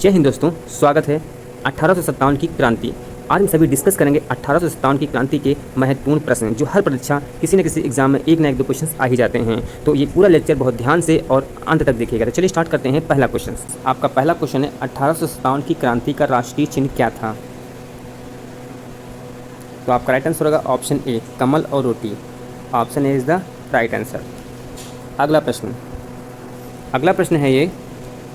जय हिंद दोस्तों, स्वागत है 1857 की क्रांति। आज हम सभी डिस्कस करेंगे 1857 की क्रांति के महत्वपूर्ण प्रश्न, जो हर परीक्षा किसी न किसी एग्जाम में एक ना एक दो क्वेश्चन आ ही जाते हैं। तो ये पूरा लेक्चर बहुत ध्यान से और अंत तक देखिएगा। तो चलिए स्टार्ट करते हैं। पहला क्वेश्चन, आपका पहला क्वेश्चन है 1857 की क्रांति का राष्ट्रीय चिन्ह क्या था? तो आपका राइट आंसर होगा ऑप्शन ए, कमल और रोटी। Option A is the right answer. अगला प्रश्न है ये,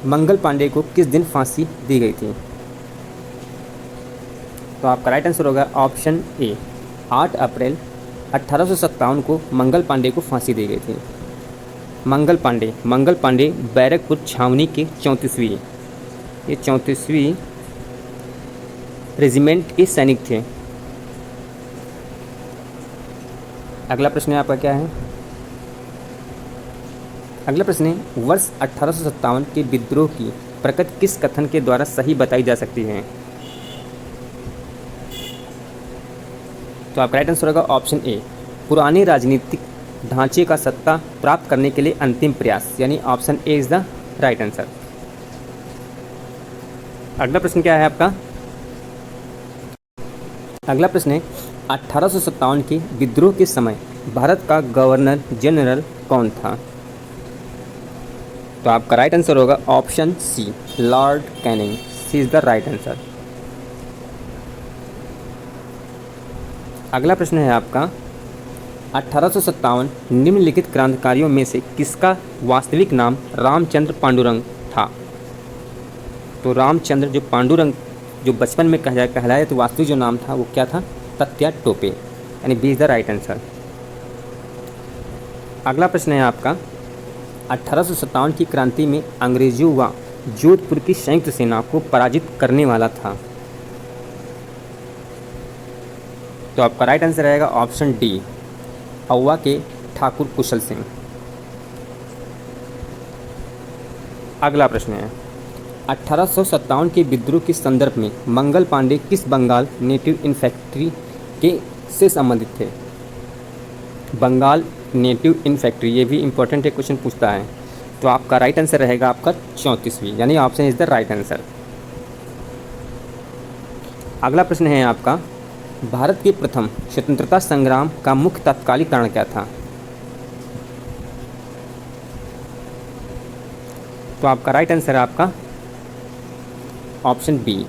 मंगल पांडे को किस दिन फांसी दी गई थी? तो आपका राइट आंसर होगा ऑप्शन ए, 8 अप्रैल 1857 को मंगल पांडे को फांसी दी गई थी। मंगल पांडे बैरकपुर छावनी के 34वीं रेजिमेंट के सैनिक थे। अगला प्रश्न है आपका क्या है? अगला प्रश्न है, वर्ष 1857 के विद्रोह की प्रकृति किस कथन के द्वारा सही बताई जा सकती है? तो आपका राइट आंसर होगा ऑप्शन ए, पुराने राजनीतिक ढांचे का सत्ता प्राप्त करने के लिए अंतिम प्रयास, यानी option A is the right answer. अगला प्रश्न क्या है आपका? अगला प्रश्न है, 1857 के विद्रोह के समय भारत का गवर्नर जनरल कौन था? तो आपका राइट आंसर होगा option C, Lord Canning. C is the right answer. अगला प्रश्न है आपका, 1857 निम्नलिखित क्रांतिकारियों में से किसका वास्तविक नाम रामचंद्र पांडुरंग था? तो रामचंद्र जो पांडुरंग जो बचपन में कहलाया, तो वास्तविक जो नाम था वो क्या था? तत्या टोपे, यानी B is the right answer. अगला प्रश्न है आपका, 1857 की क्रांति में अंग्रेजों व जोधपुर की संयुक्त सेना को पराजित करने वाला था। तो आपका राइट आंसर रहेगा ऑप्शन डी, औवा के ठाकुर कुशल सिंह। अगला प्रश्न है, 1857 के विद्रोह के संदर्भ में मंगल पांडे किस बंगाल नेटिव इन्फेंट्री के से संबंधित थे? बंगाल नेटिव इन्फेंट्री, ये भी इंपॉर्टेंट है, क्वेश्चन पूछता है। तो आपका राइट आंसर रहेगा आपका 34वीं, यानी option is the right answer. अगला प्रश्न है आपका, भारत के प्रथम स्वतंत्रता संग्राम का मुख्य तात्कालिक कारण क्या था? तो आपका राइट आंसर है आपका ऑप्शन बी,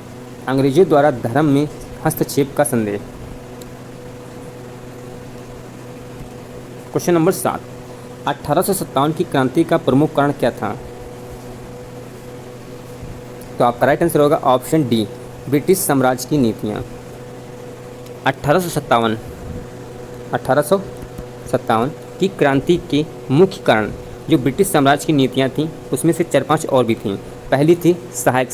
अंग्रेजों द्वारा धर्म में हस्तक्षेप का संदेह। क्वेश्चन नंबर 7, 1857 की क्रांति का प्रमुख कारण क्या था? तो आपका राइट आंसर होगा ऑप्शन डी, ब्रिटिश साम्राज्य की नीतियाँ। 1857 की क्रांति के मुख्य कारण जो ब्रिटिश साम्राज्य की नीतियाँ थीं, उसमें से 4-5 और भी थीं। पहली थी सहायक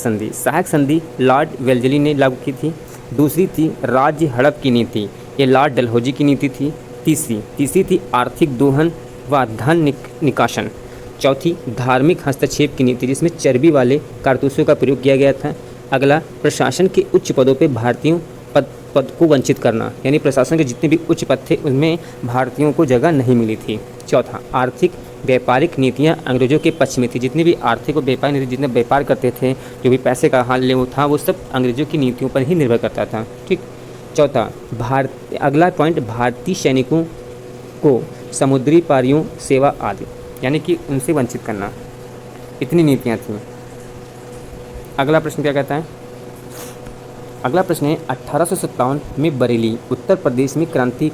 संधि लॉर्ड वेल्जली ने लागू की थी। दूसरी थी राज्य हड़प की नीति, ये लॉर्ड डलहौजी की नीति थी। तीसरी थी आर्थिक दोहन व धन निकासन। चौथी धार्मिक हस्तक्षेप की नीति, जिसमें चर्बी वाले कारतूसों का प्रयोग किया गया था। अगला, प्रशासन के उच्च पदों पर भारतीयों पद को वंचित करना, यानी प्रशासन के जितने भी उच्च पद थे उनमें भारतीयों को जगह नहीं मिली थी। चौथा, आर्थिक व्यापारिक नीतियाँ अंग्रेजों के पक्ष में थी। जितनी भी आर्थिक और व्यापारिक नीति, जितने व्यापार करते थे, जो भी पैसे का हाल ले वो था, वो सब अंग्रेजों की नीतियों पर ही निर्भर करता था। ठीक। चौथा, अगला पॉइंट, भारतीय सैनिकों को समुद्री पारियों सेवा आदि, यानी कि उनसे वंचित करना, इतनी नीतियाँ थीं। अगला प्रश्न क्या कहता है? अगला प्रश्न है, 1857 में बरेली उत्तर प्रदेश में क्रांति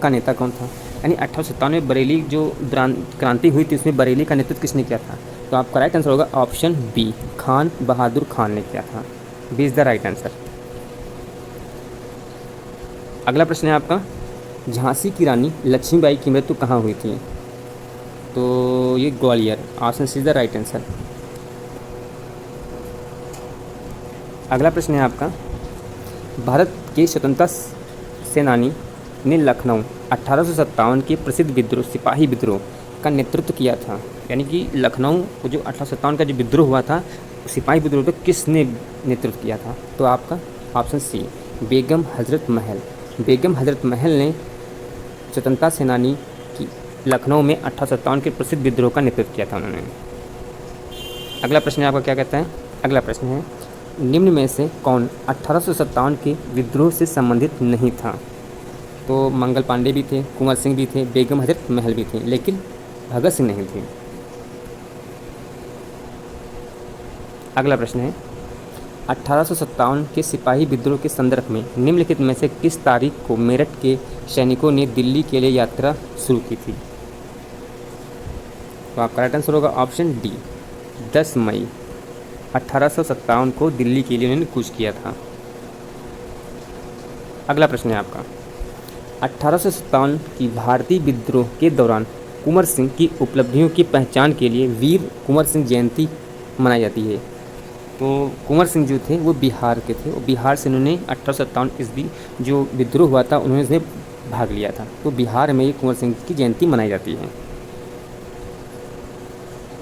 का नेता कौन था? यानी 1857 में बरेली जो क्रांति हुई थी, उसमें बरेली का नेतृत्व किसने किया था? तो आपका राइट आंसर होगा ऑप्शन बी, खान बहादुर खान ने किया था। B is the right answer. अगला प्रश्न है आपका, झांसी की रानी लक्ष्मीबाई की मृत्यु कहाँ हुई थी? तो ये Gwalior. Option C is the right answer. अगला प्रश्न है आपका, भारत के स्वतंत्रता सेनानी ने लखनऊ 1857 के प्रसिद्ध विद्रोह सिपाही विद्रोह का नेतृत्व किया था। यानी कि लखनऊ को जो 1857 का जो विद्रोह हुआ था, सिपाही विद्रोह तो किसने नेतृत्व किया था? तो आपका ऑप्शन सी, बेगम हजरत महल ने स्वतंत्रता सेनानी की लखनऊ में 1857 के प्रसिद्ध विद्रोह का नेतृत्व किया था उन्होंने। अगला प्रश्न आपका क्या कहता है? अगला प्रश्न है, निम्न में से कौन 1857 के विद्रोह से संबंधित नहीं था? तो मंगल पांडे भी थे, कुंवर सिंह भी थे, बेगम हजरत महल भी थी, लेकिन भगत सिंह नहीं थे। अगला प्रश्न है, 1857 के सिपाही विद्रोह के संदर्भ में निम्नलिखित में से किस तारीख को मेरठ के सैनिकों ने दिल्ली के लिए यात्रा शुरू की थी? तो आपका राइट आंसर होगा ऑप्शन डी, 10 मई 1857 को दिल्ली के लिए उन्होंने कूच किया था। अगला प्रश्न है आपका, 1857 की भारतीय विद्रोह के दौरान कुंवर सिंह की उपलब्धियों की पहचान के लिए वीर कुंवर सिंह जयंती मनाई जाती है। तो कुंवर सिंह जो थे वो बिहार के थे और बिहार से उन्होंने 1857 ईस्वी जो विद्रोह हुआ था उन्होंने इसमें भाग लिया था, तो बिहार में ये कुंवर सिंह की जयंती मनाई जाती है।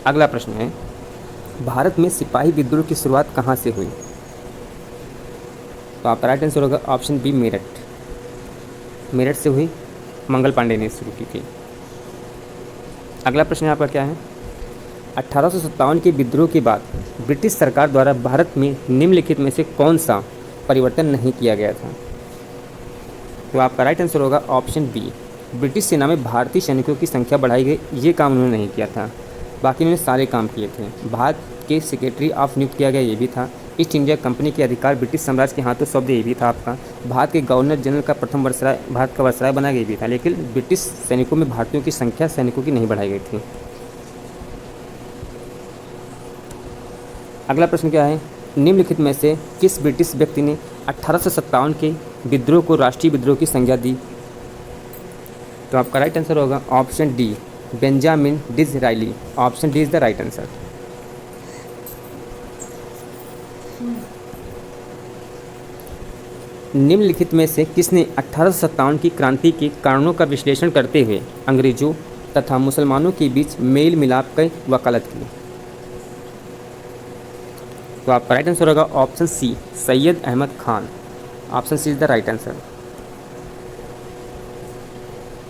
अगला प्रश्न है, भारत में सिपाही विद्रोह की शुरुआत कहाँ से हुई? तो आपका राइट आंसर होगा ऑप्शन बी, मेरठ से हुई, मंगल पांडे ने शुरू की थी। अगला प्रश्न आपका क्या है, 1857 के विद्रोह के बाद ब्रिटिश सरकार द्वारा भारत में निम्नलिखित में से कौन सा परिवर्तन नहीं किया गया था? तो आपका राइट आंसर होगा ऑप्शन बी, ब्रिटिश सेना में भारतीय सैनिकों की संख्या बढ़ाई गई, ये काम उन्होंने नहीं किया था, बाकी उन्होंने सारे काम किए थे। भारत के सेक्रेटरी ऑफ नियुक्त किया गया, ये भी था। ईस्ट इंडिया कंपनी के अधिकार ब्रिटिश साम्राज्य के हाथों सौंप दिए, ये भी था आपका। भारत के गवर्नर जनरल का प्रथम वायसराय भारत का वायसराय बनाया गया, ये भी था, लेकिन ब्रिटिश सैनिकों में भारतीयों की संख्या सैनिकों की नहीं बढ़ाई गई थी। अगला प्रश्न क्या है, निम्नलिखित में से किस ब्रिटिश व्यक्ति ने 1857 के विद्रोह को राष्ट्रीय विद्रोह की संज्ञा दी? तो आपका राइट आंसर होगा option D, Benjamin Disraeli. Option D is the right answer. निम्नलिखित में से किसने 1857 की क्रांति के कारणों का विश्लेषण करते हुए अंग्रेजों तथा मुसलमानों के बीच मेल मिलाप की वकालत की? तो आपका राइट आंसर होगा option C, Syed Ahmad Khan. Option C is the right answer.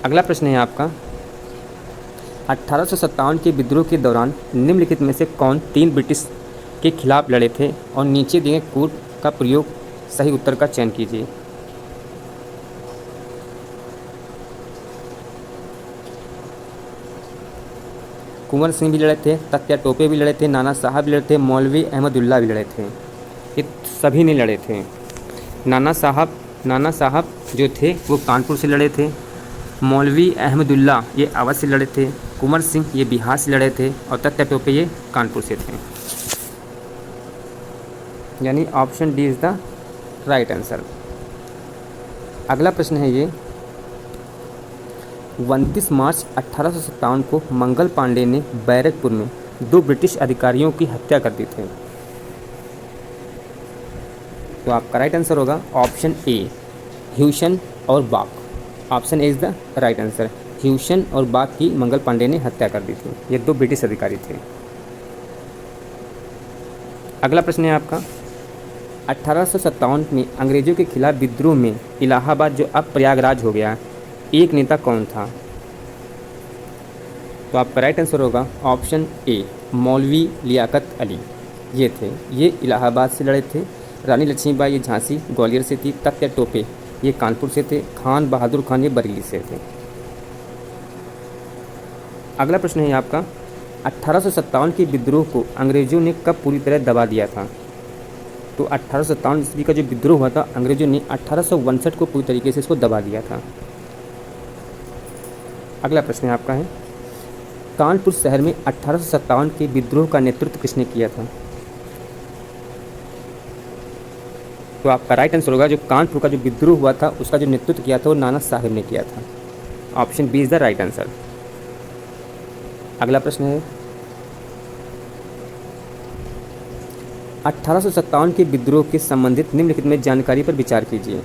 अगला प्रश्न है आपका, 1857 के विद्रोह के दौरान निम्नलिखित में से कौन 3 ब्रिटिश के खिलाफ लड़े थे और नीचे दिए कोड का प्रयोग सही उत्तर का चयन कीजिए। कुंवर सिंह भी लड़े थे, तत्या टोपे भी लड़े थे, नाना साहब भी लड़े थे, मौलवी अहमदुल्ला भी लड़े थे। ये सभी ने लड़े थे। नाना साहब जो थे वो कानपुर से लड़े थे, मौलवी अहमदुल्ला ये अवध से लड़े थे, कुंवर सिंह ये बिहार से लड़े थे और तत्या टोपे ये कानपुर से थे। यानी option D is the right answer. अगला प्रश्न है ये, 29 मार्च 1857 को मंगल पांडे ने बैरकपुर में 2 ब्रिटिश अधिकारियों की हत्या कर दी थी। तो आपका राइट आंसर होगा ऑप्शन ए, ह्यूसन और बाक। Option A is the right answer. Hewson और बाक की मंगल पांडे ने हत्या कर दी थी। ये 2 ब्रिटिश अधिकारी थे। अगला प्रश्न है आपका, 1857 में अंग्रेजों के खिलाफ विद्रोह में इलाहाबाद जो अब प्रयागराज हो गया, एक नेता कौन था? तो आपका राइट आंसर होगा ऑप्शन ए, मौलवी लियाकत अली। ये थे, ये इलाहाबाद से लड़े थे। रानी लक्ष्मीबाई ये झांसी ग्वालियर से थी, तत्या टोपे ये कानपुर से थे, खान बहादुर खान ये बरेली से थे। अगला प्रश्न है आपका, 1857 के विद्रोह को अंग्रेजों ने कब पूरी तरह दबा दिया था? तो 1857 ईस्वी का जो विद्रोह हुआ था, अंग्रेजों ने 1859 को पूरी तरीके से इसको दबा दिया था। अगला प्रश्न आपका है, कानपुर शहर में 1857 के विद्रोह का नेतृत्व किसने किया था? तो आपका राइट आंसर होगा, जो कानपुर का जो विद्रोह हुआ था उसका जो नेतृत्व किया था वो नाना साहेब ने किया था। Option B is the right answer. अगला प्रश्न है, 1857 के विद्रोह के संबंधित निम्नलिखित में जानकारी पर विचार कीजिए।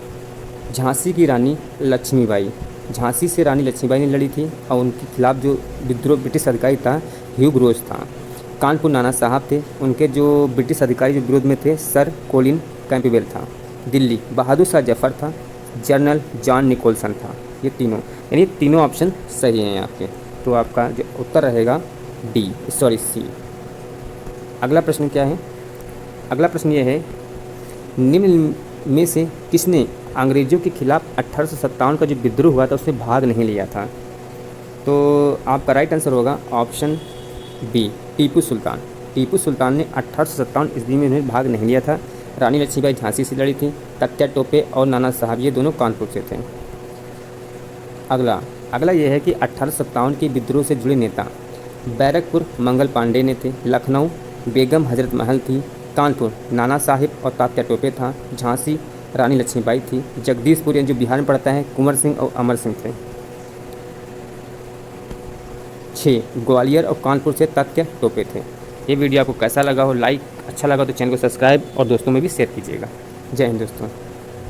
झांसी की रानी लक्ष्मीबाई, झांसी से रानी लक्ष्मीबाई ने लड़ी थी और उनके खिलाफ जो विद्रोह ब्रिटिश अधिकारी था ह्यूग रोज था। कानपुर नाना साहब थे, उनके जो ब्रिटिश अधिकारी जो विरोध में थे सर कोलिन कैंपबेल था। दिल्ली बहादुर शाह जफर था, जनरल जॉन निकोलसन था। ये तीनों, यानी तीनों ऑप्शन सही हैं आपके। तो आपका जो उत्तर रहेगा सी। अगला प्रश्न क्या है, अगला प्रश्न ये है, निम्न में से किसने अंग्रेज़ों के खिलाफ 1857 का जो विद्रोह हुआ था उसमें भाग नहीं लिया था? तो आपका राइट आंसर होगा ऑप्शन बी, टीपू सुल्तान। टीपू सुल्तान ने 1857 ईस्वी में उन्हें भाग नहीं लिया था। रानी लक्ष्मीबाई झांसी से लड़ी थी। तात्या टोपे और नाना साहब ये दोनों कानपुर से थे। अगला यह है कि 1857 के विद्रोह से जुड़े नेता बैरकपुर मंगल पांडे ने थे, लखनऊ बेगम हजरत महल थी, कानपुर नाना साहिब और तात्या टोपे था, झांसी रानी लक्ष्मीबाई थी, जगदीशपुर जो बिहार में पड़ता है कुंवर सिंह और अमर सिंह थे। 6 ग्वालियर और कानपुर से तात्या टोपे थे। ये वीडियो आपको कैसा लगा हो, अच्छा लगा तो चैनल को सब्सक्राइब और दोस्तों में भी शेयर कीजिएगा। जय हिंद दोस्तों।